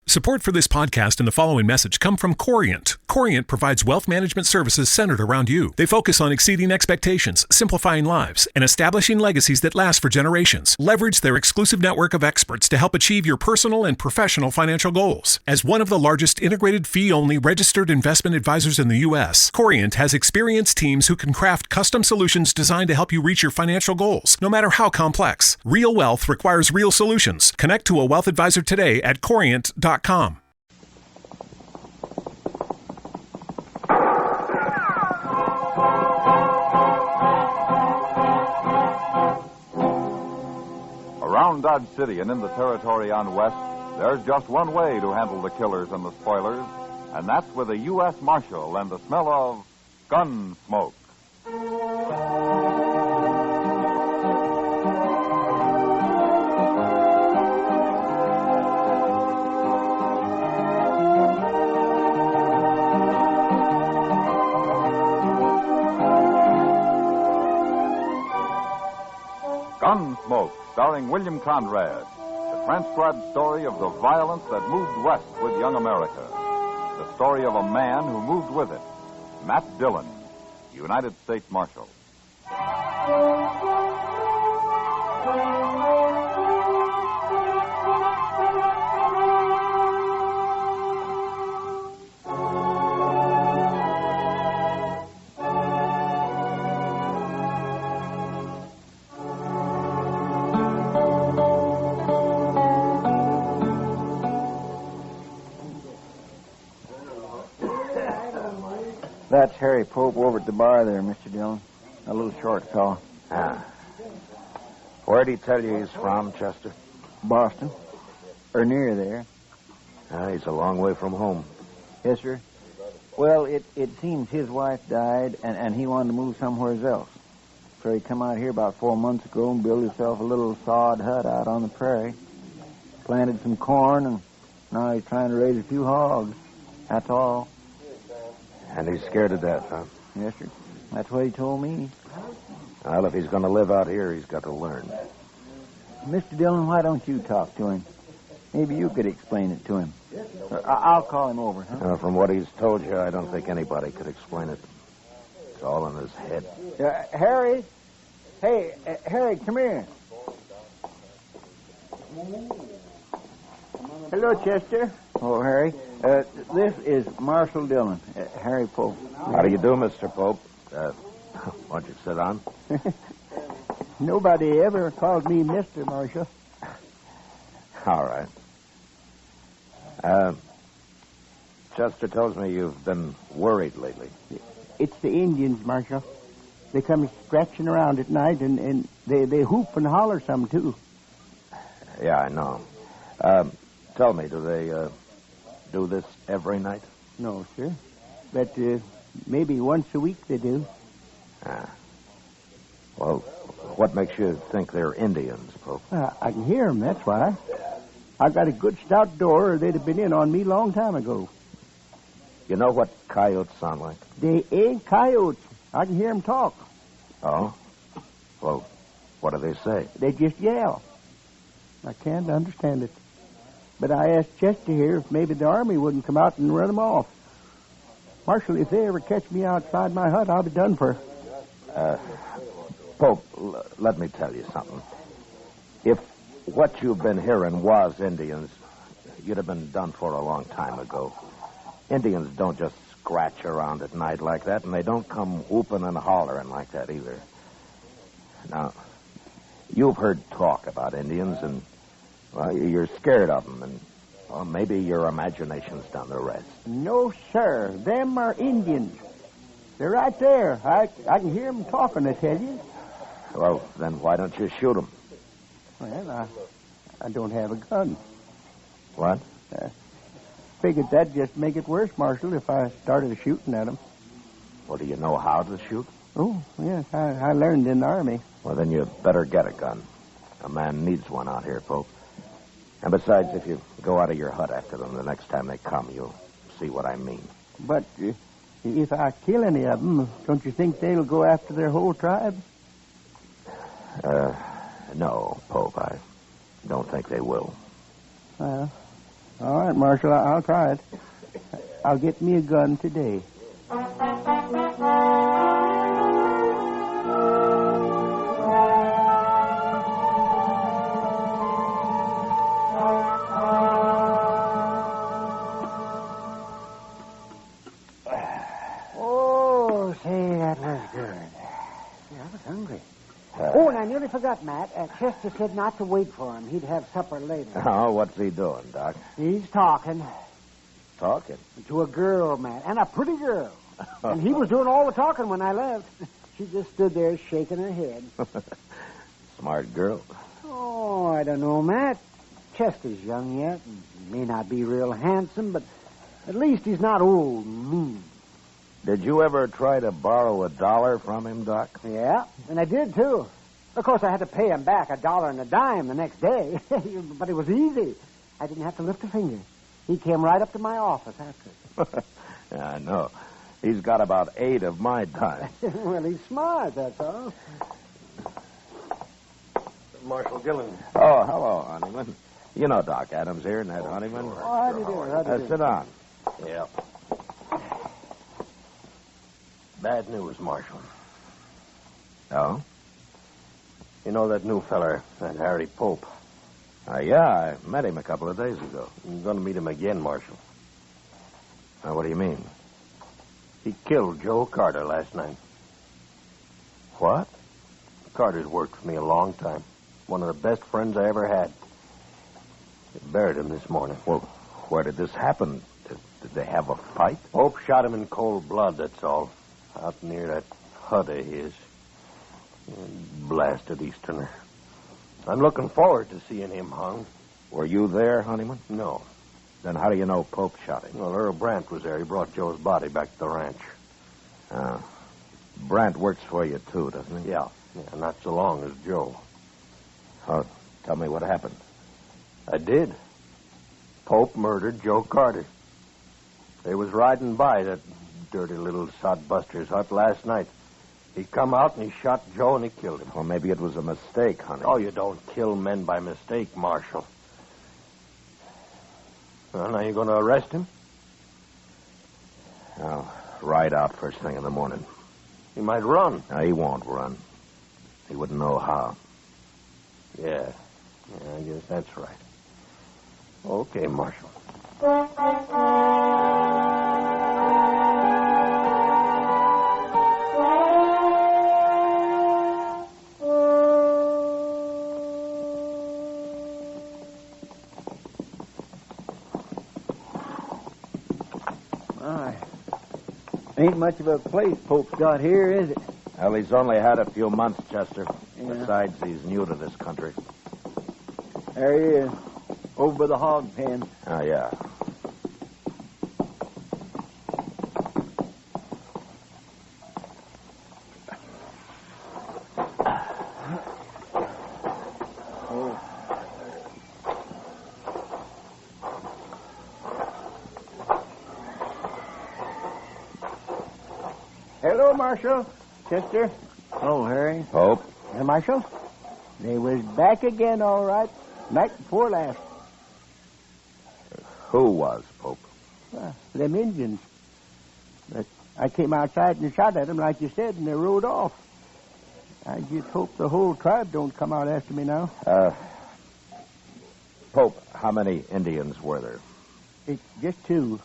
Support for this podcast and the following message come from Corient. Corient provides wealth management services centered around you. They focus on exceeding expectations, simplifying lives, and establishing legacies that last for generations. Leverage their exclusive network of experts to help achieve your personal and professional financial goals. As one of the largest integrated fee-only registered investment advisors in the U.S., Corient has experienced teams who can craft custom solutions designed to help you reach your financial goals, no matter how complex. Real wealth requires real solutions. Connect to a wealth advisor today at Corient.com. Around Dodge City and in the territory on West, there's just one way to handle the killers and the spoilers, and that's with a U.S. Marshal and the smell of Gunsmoke. Gunsmoke, starring William Conrad, the transcribed story of the violence that moved west with young America. The story of a man who moved with it, Matt Dillon, United States Marshal. That's Harry Pope over at the bar there, Mr. Dillon. A little short fellow. Ah. Where'd he tell you he's from, Chester? Boston. Or near there. He's a long way from home. Yes, sir. Well, it seems his wife died, and he wanted to move somewhere else. So he come out here about 4 months ago and built himself a little sod hut out on the prairie. Planted some corn, and now he's trying to raise a few hogs. That's all. And he's scared to death, huh? Yes, sir. That's what he told me. Well, if he's going to live out here, he's got to learn. Mr. Dillon, why don't you talk to him? Maybe you could explain it to him. I'll call him over, huh? From what he's told you, I don't think anybody could explain it. It's all in his head. Harry? Hey, Harry, come here. Hello, Chester. Oh, Harry. This is Marshal Dillon, Harry Pope. How do you do, Mr. Pope? Why don't you sit down? Nobody ever called me Mr. Marshal. All right. Chester tells me you've been worried lately. It's the Indians, Marshal. They come scratching around at night, and they hoop and holler some, too. Yeah, I know. Tell me, do they do this every night? No, sir. But maybe once a week they do. Well, what makes you think they're Indians, Pope? I can hear them, that's why. I've got a good stout door, or they'd have been in on me a long time ago. You know what coyotes sound like? They ain't coyotes. I can hear them talk. Oh? Well, what do they say? They just yell. I can't understand it. But I asked Chester here if maybe the army wouldn't come out and run them off. Marshal, if they ever catch me outside my hut, I'll be done for. Pope, let me tell you something. If what you've been hearing was Indians, you'd have been done for a long time ago. Indians don't just scratch around at night like that, and they don't come whooping and hollering like that either. Now, you've heard talk about Indians, and well, you're scared of them, and well, maybe your imagination's done the rest. No, sir. Them are Indians. They're right there. I can hear them talking, I tell you. Well, then why don't you shoot them? Well, I don't have a gun. What? Figured that'd just make it worse, Marshal, if I started shooting at them. Well, do you know how to shoot? Oh, yes. I learned in the Army. Well, then you better get a gun. A man needs one out here, Pope. And besides, if you go out of your hut after them the next time they come, you'll see what I mean. But if I kill any of them, don't you think they'll go after their whole tribe? No, Pope. I don't think they will. Well, All right, Marshal, I'll try it. I'll get me a gun today. Oh, say, that was good. Yeah, I was hungry. Oh, and I nearly forgot, Matt. Chester said not to wait for him. He'd have supper later. Oh, what's he doing, Doc? He's talking Talking? to a girl, Matt, and a pretty girl. And he was doing all the talking when I left. She just stood there shaking her head. Smart girl. Oh, I don't know, Matt. Chester's young yet, and may not be real handsome, but at least he's not old and mean. Did you ever try to borrow $1 from him, Doc? Yeah, and I did, too. Of course, I had to pay him back $1 and a dime the next day. But it was easy. I didn't have to lift a finger. He came right up to my office after. Yeah, I know. He's got about 8 of my time. Well, he's smart, that's all. Marshal Dillon. Oh, hello, Honeyman. You know Doc Adams here, Ned Honeyman. Oh, how do you do? How do you do? Sit down. Yeah. Bad news, Marshal. Oh? You know that new feller, that Harry Pope? Yeah, I met him a couple of days ago. I'm going to meet him again, Marshal. What do you mean? He killed Joe Carter last night. What? Carter's worked for me a long time. One of the best friends I ever had. They buried him this morning. Well, where did this happen? Did they have a fight? Pope shot him in cold blood, that's all. Out near that hut of his. Blasted Easterner. I'm looking forward to seeing him hung. Were you there, Honeyman? No. Then how do you know Pope shot him? Well, Earl Brandt was there. He brought Joe's body back to the ranch. Brandt works for you, too, doesn't he? Yeah, not so long as Joe. Oh, tell me what happened. I did. Pope murdered Joe Carter. They was riding by that dirty little sodbuster's hut last night. He come out and he shot Joe and he killed him. Well, maybe it was a mistake, honey. Oh, you don't kill men by mistake, Marshal. Well, now you going to arrest him? I'll ride out first thing in the morning. He might run. No, he won't run. He wouldn't know how. Yeah, I guess that's right. Okay, Marshal. Ain't much of a place Pope's got here, is it? Well, he's only had a few months, Chester. Yeah. Besides, he's new to this country. There he is, over by the hog pen. Oh, yeah. Hello, Marshal. Chester. Oh, Harry. Pope? Hey, Marshal. They was back again, all right. Night before last. Who was, Pope? Them Indians. But I came outside and shot at them, like you said, and they rode off. I just hope the whole tribe don't come out after me now. Pope, how many Indians were there? It's just 2.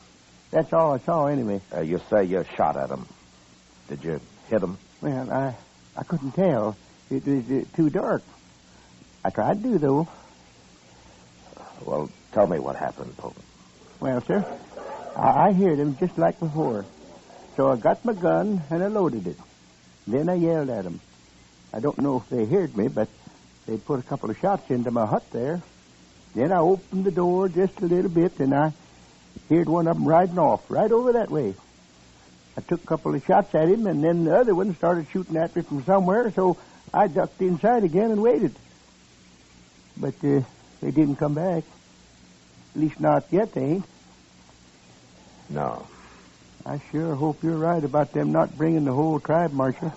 That's all I saw, anyway. You say you shot at them. Did you hit them? Well, I couldn't tell. It was too dark. I tried to, though. Well, tell me what happened, Pope. Well, sir, I heard him just like before. So I got my gun and I loaded it. Then I yelled at them. I don't know if they heard me, but they put a couple of shots into my hut there. Then I opened the door just a little bit, and I heard one of them riding off right over that way. I took a couple of shots at him, and then the other one started shooting at me from somewhere, so I ducked inside again and waited. But they didn't come back. At least not yet, they ain't. No. I sure hope you're right about them not bringing the whole tribe, Marshal.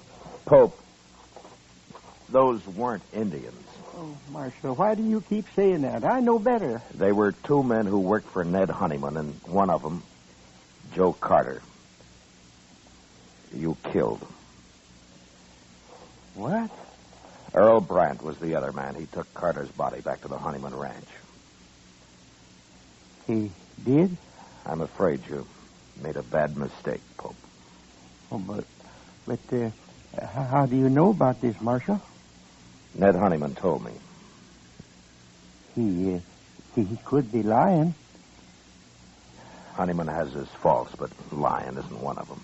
Pope, those weren't Indians. Oh, Marshal, why do you keep saying that? I know better. They were two men who worked for Ned Honeyman, and one of them, Joe Carter, you killed. What? Earl Brandt was the other man. He took Carter's body back to the Honeyman Ranch. He did? I'm afraid you made a bad mistake, Pope. Oh, but how do you know about this, Marshal? Ned Honeyman told me. He could be lying. Honeyman has his faults, but lying isn't one of them.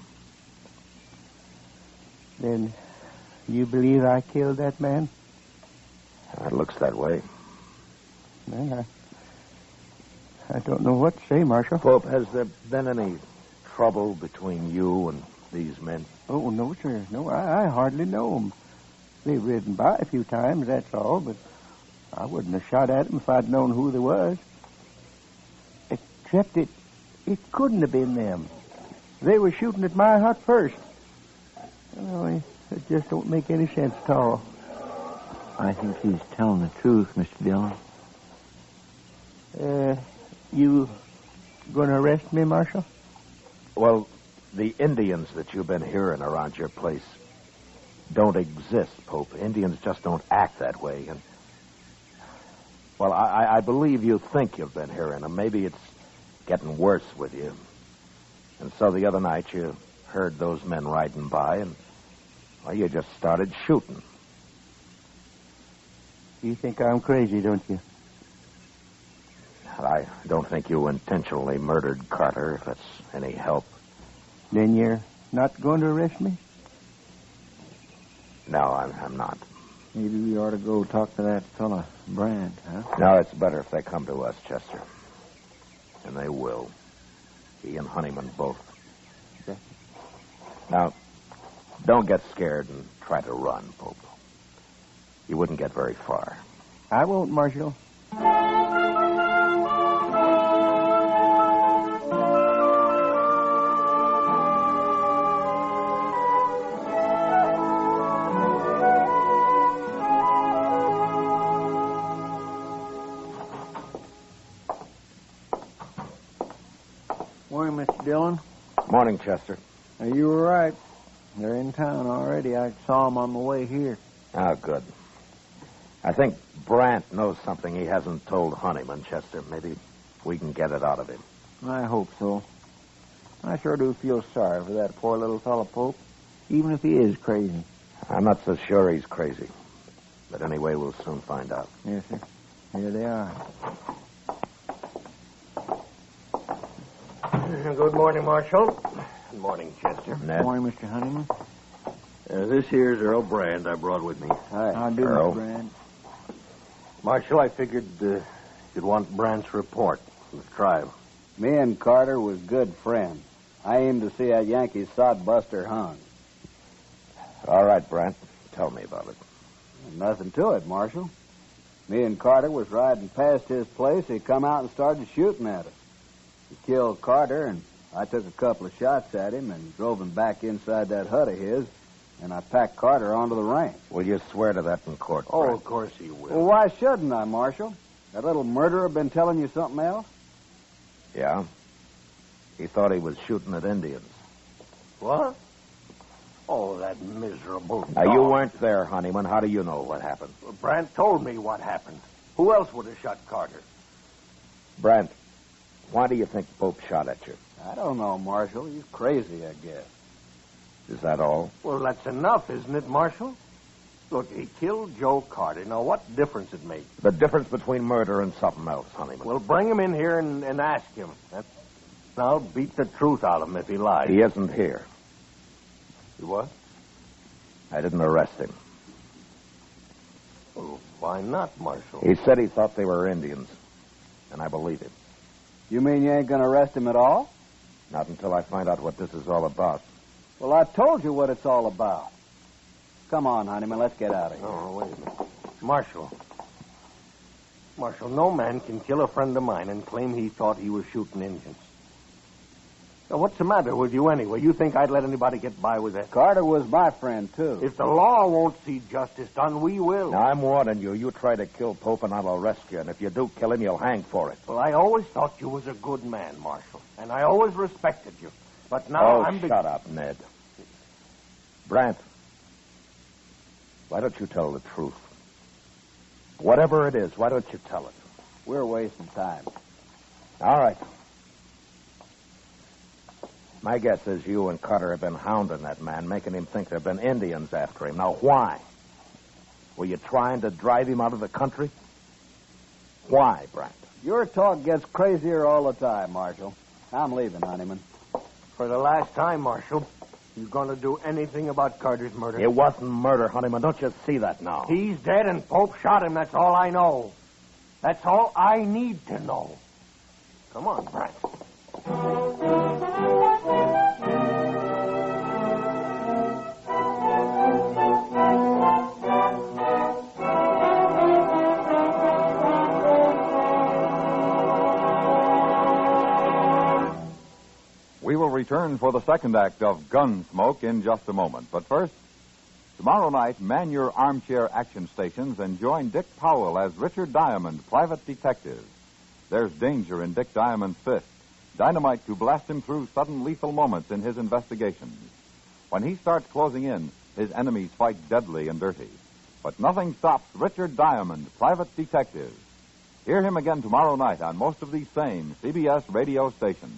Then you believe I killed that man? It looks that way. Well, I don't know what to say, Marshal. Pope, has there been any trouble between you and these men? Oh, no, sir. No, I hardly know them. They've ridden by a few times, that's all, but I wouldn't have shot at them if I'd known who they was. Except it couldn't have been them. They were shooting at my hut first. Well, it just don't make any sense at all. I think he's telling the truth, Mr. Dillon. You going to arrest me, Marshal? Well, the Indians that you've been hearing around your place don't exist, Pope. Indians just don't act that way. And, well, I believe you think you've been hearing them. Maybe it's getting worse with you. And so the other night you heard those men riding by and, well, you just started shooting. You think I'm crazy, don't you? I don't think you intentionally murdered Carter, if that's any help. Then you're not going to arrest me? No, I'm not. Maybe we ought to go talk to that fella, Brandt, huh? No, it's better if they come to us, Chester. And they will. He and Honeyman both. Okay. Now, don't get scared and try to run, Pope. You wouldn't get very far. I won't, Marshal. Morning, Mr. Dillon. Morning, Chester. You were right. They're in town already. I saw them on the way here. Ah, good. I think Brandt knows something he hasn't told Honeyman, Chester. Maybe we can get it out of him. I hope so. I sure do feel sorry for that poor little fellow, Pope, even if he is crazy. I'm not so sure he's crazy. But anyway, we'll soon find out. Yes, sir. Here they are. Good morning, Marshal. Good morning, Chester. Ned? Morning, Mr. Honeyman. This here's Earl Brand I brought with me. Hi. How do, Earl. Mr. Brand? Marshal, I figured you'd want Brandt's report from the trial. Me and Carter was good friends. I aimed to see that Yankee sodbuster hung. All right, Brandt. Tell me about it. Nothing to it, Marshal. Me and Carter was riding past his place. He come out and started shooting at us. He killed Carter, and I took a couple of shots at him and drove him back inside that hut of his, and I packed Carter onto the ranch. Will you swear to that in court, Oh, Brandt? of course he will. Well, why shouldn't I, Marshal? That little murderer been telling you something else? Yeah? He thought he was shooting at Indians. What? Oh, that miserable Now, dog. you weren't there, Honeyman. How do you know what happened? Brandt told me what happened. Who else would have shot Carter? Brandt, why do you think Pope shot at you? I don't know, Marshal. He's crazy, I guess. Is that all? Well, that's enough, isn't it, Marshal? Look, he killed Joe Carter. Now, what difference it makes? The difference between murder and something else, Honeyman. Well, bring him in here and ask him. I'll beat the truth out of him if he lies. He isn't here. You what? I didn't arrest him. Well, why not, Marshal? He said he thought they were Indians, and I believe him. You mean you ain't going to arrest him at all? Not until I find out what this is all about. Well, I told you what it's all about. Come on, Honeyman, let's get out of here. Oh, wait a minute. Marshal, no man can kill a friend of mine and claim he thought he was shooting Indians. Now, what's the matter with you anyway? You think I'd let anybody get by with that? Carter was my friend, too. If the law won't see justice done, we will. Now, I'm warning you. You try to kill Pope and I'll arrest you. And if you do kill him, you'll hang for it. Well, I always thought you was a good man, Marshal. And I always respected you. But now I'm... shut up, Ned. Brant, why don't you tell the truth? Whatever it is, why don't you tell it? We're wasting time. All right. My guess is you and Carter have been hounding that man, making him think there have been Indians after him. Now, why? Were you trying to drive him out of the country? Why, Brant? Your talk gets crazier all the time, Marshal. I'm leaving, Honeyman. For the last time, Marshal, you going to do anything about Carter's murder? It wasn't murder, Honeyman. Don't you see that now? He's dead and Pope shot him. That's all I know. That's all I need to know. Come on, Brant. We will return for the second act of Gunsmoke in just a moment. But first, tomorrow night, man your armchair action stations and join Dick Powell as Richard Diamond, private detective. There's danger in Dick Diamond's fist, dynamite to blast him through sudden lethal moments in his investigations. When he starts closing in, his enemies fight deadly and dirty. But nothing stops Richard Diamond, private detective. Hear him again tomorrow night on most of these same CBS radio stations.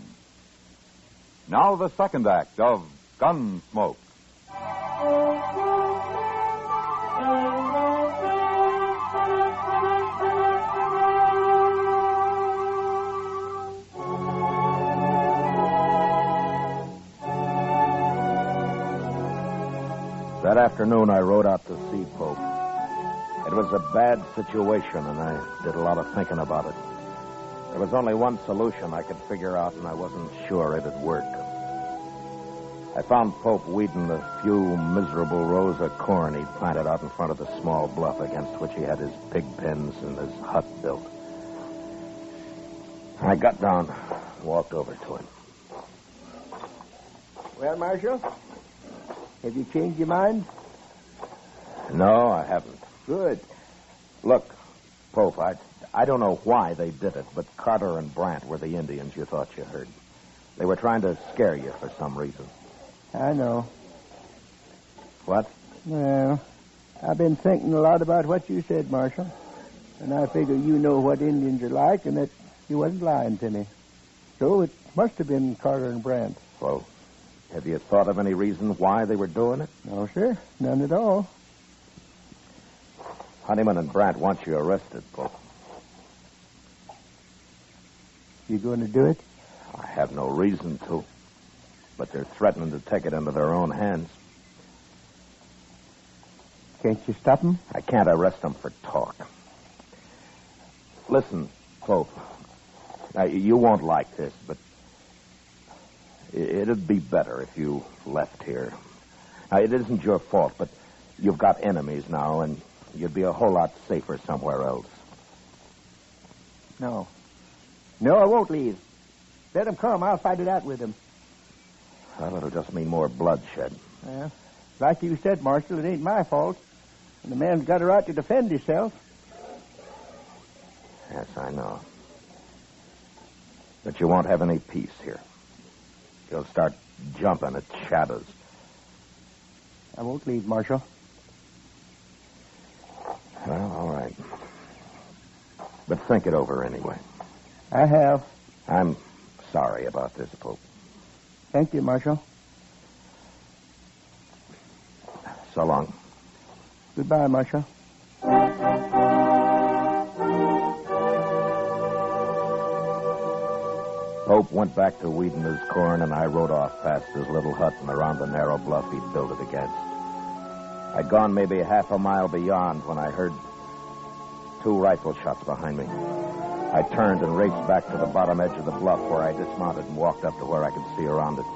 Now the second act of Gunsmoke. That afternoon, I rode out to see Pope. It was a bad situation, and I did a lot of thinking about it. There was only one solution I could figure out, and I wasn't sure it'd work. I found Pope weeding the few miserable rows of corn he'd planted out in front of the small bluff against which he had his pig pens and his hut built. I got down and walked over to him. Well, Marshal, have you changed your mind? No, I haven't. Good. Look, Pope, I don't know why they did it, but Carter and Brant were the Indians you thought you heard. They were trying to scare you for some reason. I know. What? Well, I've been thinking a lot about what you said, Marshal. And I figure you know what Indians are like and that you wasn't lying to me. So it must have been Carter and Brant. Well, have you thought of any reason why they were doing it? No, sir. None at all. Honeyman and Brant want you arrested, Pope. You going to do it? I have no reason to. But they're threatening to take it into their own hands. Can't you stop them? I can't arrest them for talk. Listen, Pope. Now, you won't like this, but it'd be better if you left here. Now, it isn't your fault, but you've got enemies now, and you'd be a whole lot safer somewhere else. No. No, I won't leave. Let them come. I'll fight it out with them. Well, it'll just mean more bloodshed. Well, like you said, Marshal, it ain't my fault. And the man's got a right to defend himself. Yes, I know. But you won't have any peace here. You'll start jumping at shadows. I won't leave, Marshal. Well, all right. But think it over anyway. I have. I'm sorry about this, Pope. Thank you, Marshal. So long. Goodbye, Marshal. Pope went back to weeding his corn, and I rode off past his little hut and around the narrow bluff he'd built it against. I'd gone maybe half a mile beyond when I heard 2 rifle shots behind me. I turned and raced back to the bottom edge of the bluff where I dismounted and walked up to where I could see around it.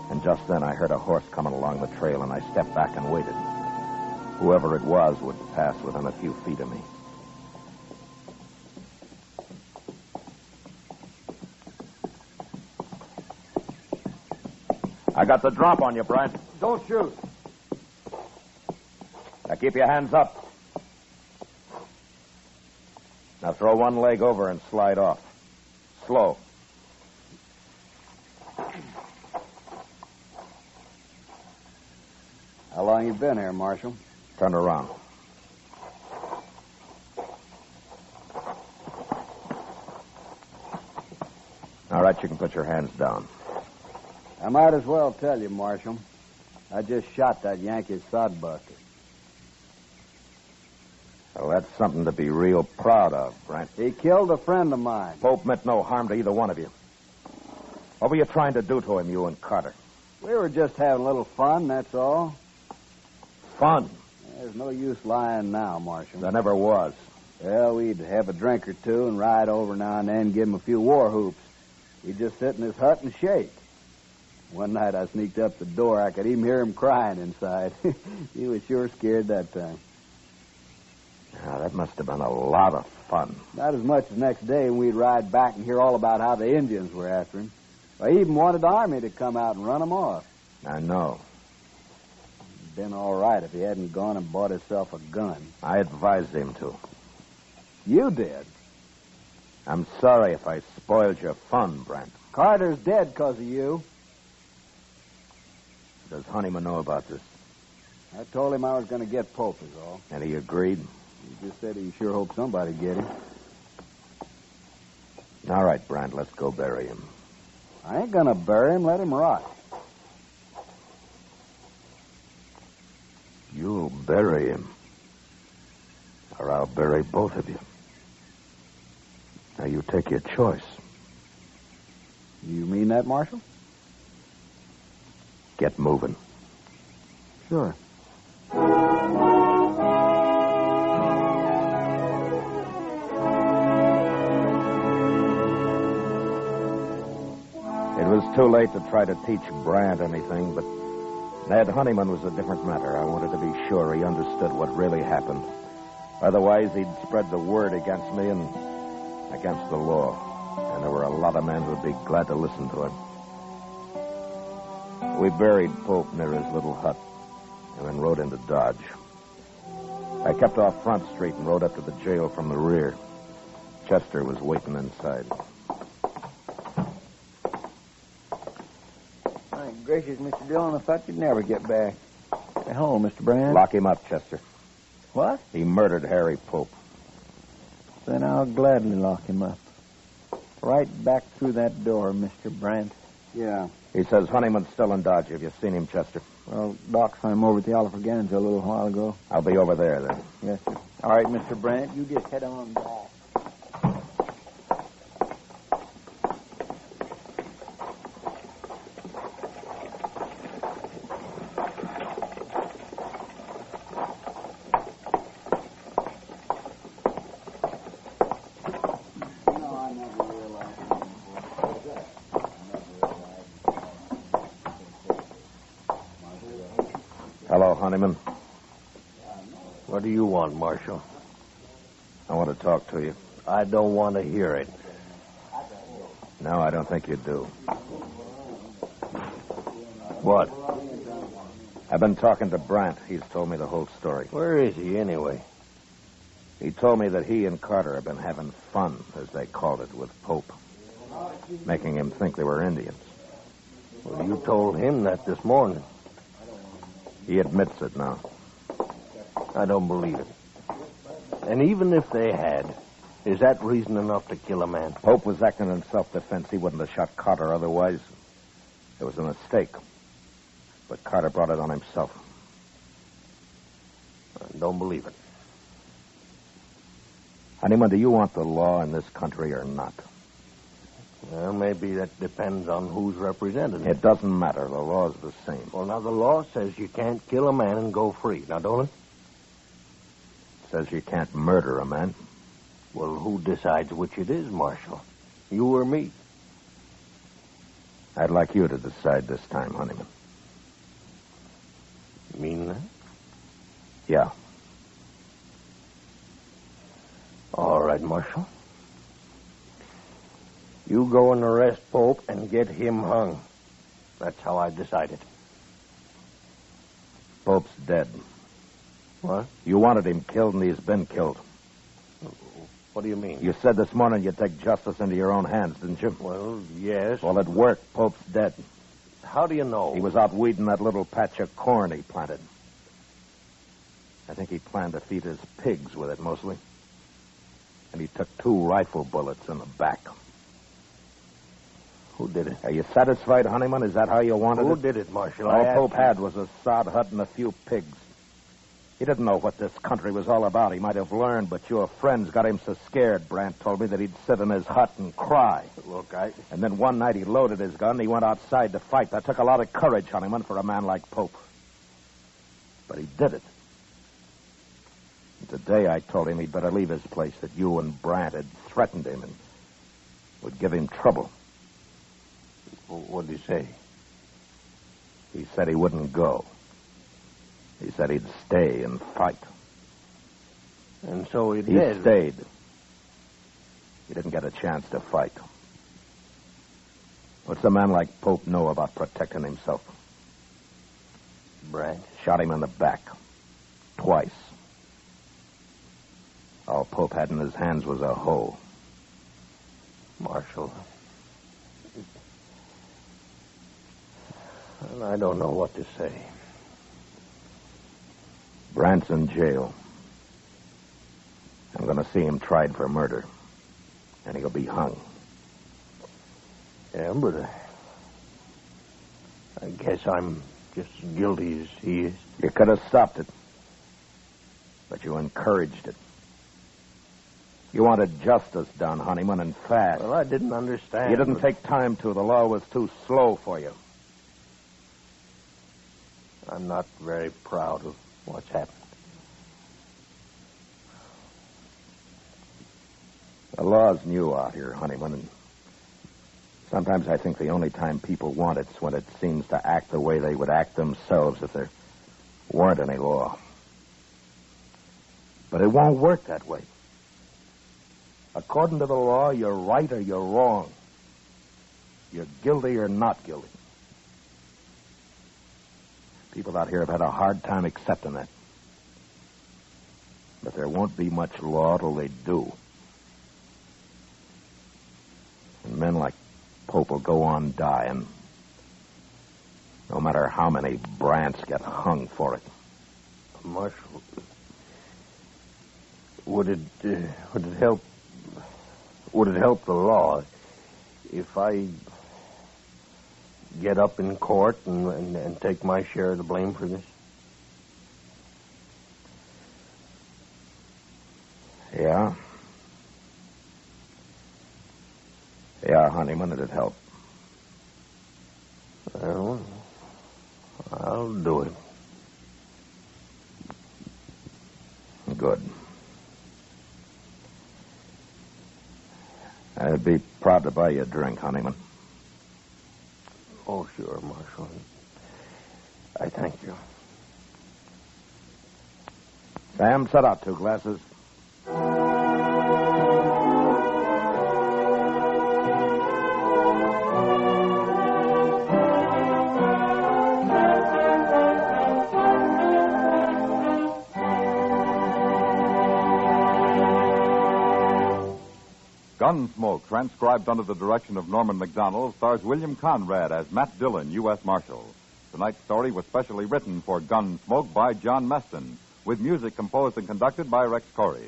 And just then I heard a horse coming along the trail, and I stepped back and waited. Whoever it was would pass within a few feet of me. I got the drop on you, Brent. Don't shoot. Now keep your hands up. Now throw one leg over and slide off. Slow. How long you been here, Marshal? Turn around. All right, you can put your hands down. I might as well tell you, Marshal. I just shot that Yankee sodbuster. Well, that's something to be real proud of, Brent. He killed a friend of mine. Pope meant no harm to either one of you. What were you trying to do to him, you and Carter? We were just having a little fun, that's all. Fun? There's no use lying now, Marshal. There never was. Well, we'd have a drink or two and ride over now and then, give him a few war whoops. He'd just sit in his hut and shake. One night I sneaked up the door. I could even hear him crying inside. He was sure scared that time. Now, that must have been a lot of fun. Not as much as next day when we'd ride back and hear all about how the Indians were after him. I even wanted the army to come out and run him off. I know. It'd been all right if he hadn't gone and bought himself a gun. I advised him to. You did? I'm sorry if I spoiled your fun, Brent. Carter's dead because of you. Does Honeyman know about this? I told him I was going to get Pope, is all. And he agreed? He just said he sure hoped somebody'd get him. All right, Brent, let's go bury him. I ain't going to bury him. Let him rot. You'll bury him. Or I'll bury both of you. Now, you take your choice. You mean that, Marshal? Get moving. Sure. It was too late to try to teach Brant anything, but Ned Honeyman was a different matter. I wanted to be sure he understood what really happened. Otherwise, he'd spread the word against me and against the law. And there were a lot of men who'd be glad to listen to him. We buried Pope near his little hut and then rode into Dodge. I kept off Front Street and rode up to the jail from the rear. Chester was waiting inside. My gracious, Mr. Dillon, I thought you'd never get back. Hello, Mr. Brand. Lock him up, Chester. What? He murdered Harry Pope. Then I'll gladly lock him up. Right back through that door, Mr. Brandt. Yeah. He says Honeyman's still in Dodge. Have you seen him, Chester? Well, Doc saw him over at the Alfraganza a little while ago. I'll be over there, then. Yes, sir. All right, Mr. Brandt, you just head on back. Hello, Honeyman. What do you want, Marshal? I want to talk to you. I don't want to hear it. No, I don't think you do. What? I've been talking to Brant. He's told me the whole story. Where is he, anyway? He told me that he and Carter have been having fun, as they called it, with Pope, making him think they were Indians. Well, you told him that this morning. He admits it now. I don't believe it. And even if they had, is that reason enough to kill a man? Pope was acting in self-defense. He wouldn't have shot Carter otherwise. It was a mistake. But Carter brought it on himself. I don't believe it. Honeyman, do you want the law in this country or not? Well, maybe that depends on who's represented. It doesn't matter. The law's the same. Well, now the law says you can't kill a man and go free. Now, don't it? It says you can't murder a man. Well, who decides which it is, Marshal? You or me? I'd like you to decide this time, Honeyman. You mean that? Yeah. All right, Marshal. You go and arrest Pope and get him hung. That's how I've decided. Pope's dead. What? You wanted him killed, and he's been killed. What do you mean? You said this morning you'd take justice into your own hands, didn't you? Well, yes. Well, it worked. Pope's dead. How do you know? He was out weeding that little patch of corn he planted. I think he planned to feed his pigs with it, mostly. And he took 2 rifle bullets in the back. Who did it? Are you satisfied, Honeyman? Is that how you wanted it? Who did it, Marshal? All Pope had was a sod hut and a few pigs. He didn't know what this country was all about. He might have learned, but your friends got him so scared, Brant told me, that he'd sit in his hut and cry. Look, And then one night he loaded his gun and he went outside to fight. That took a lot of courage, Honeyman, for a man like Pope. But he did it. And today I told him he'd better leave his place, that you and Brant had threatened him and would give him trouble. What did he say? He said he wouldn't go. He said he'd stay and fight. And so he He did. stayed. He didn't get a chance to fight. What's a man like Pope know about protecting himself? Brant. Shot him in the back. Twice. All Pope had in his hands was a hoe. Marshal. Well, I don't know what to say. Brant's in jail. I'm going to see him tried for murder. And he'll be hung. Yeah, but I guess I'm just as guilty as he is. You could have stopped it. But you encouraged it. You wanted justice done, Honeyman, and fast. Well, I didn't understand. You didn't take time to. The law was too slow for you. I'm not very proud of what's happened. The law's new out here, Honeyman, and sometimes I think the only time people want it's when it seems to act the way they would act themselves if there weren't any law. But it won't work that way. According to the law, you're right or you're wrong. You're guilty or not guilty. People out here have had a hard time accepting that. But there won't be much law till they do. And men like Pope will go on dying, no matter how many Brants get hung for it. Marshal, would it help? Would it help the law if I get up in court and take my share of the blame for this? Yeah. Yeah, Honeyman, it'd help. Well, I'll do it. Good. I'd be proud to buy you a drink, Honeyman. Oh, sure, Marshal. I thank you. Sam, set out 2 glasses. Gunsmoke, transcribed under the direction of Norman Macdonnell, stars William Conrad as Matt Dillon, U.S. Marshal. Tonight's story was specially written for Gunsmoke by John Meston, with music composed and conducted by Rex Corey.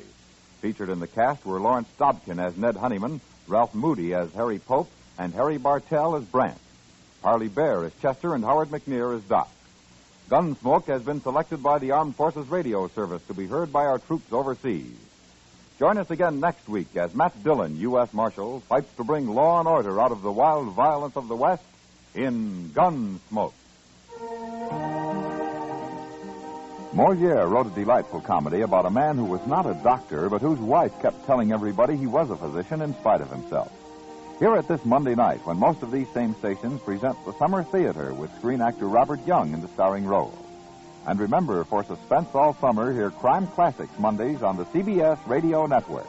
Featured in the cast were Lawrence Dobkin as Ned Honeyman, Ralph Moody as Harry Pope, and Harry Bartell as Brant. Parley Bear as Chester, and Howard McNear as Doc. Gunsmoke has been selected by the Armed Forces Radio Service to be heard by our troops overseas. Join us again next week as Matt Dillon, U.S. Marshal, fights to bring law and order out of the wild violence of the West in Gunsmoke. Moliere wrote a delightful comedy about a man who was not a doctor, but whose wife kept telling everybody he was a physician in spite of himself. Hear it this Monday night when most of these same stations present the Summer Theater with screen actor Robert Young in the starring role. And remember, for suspense all summer, hear Crime Classics Mondays on the CBS Radio Network.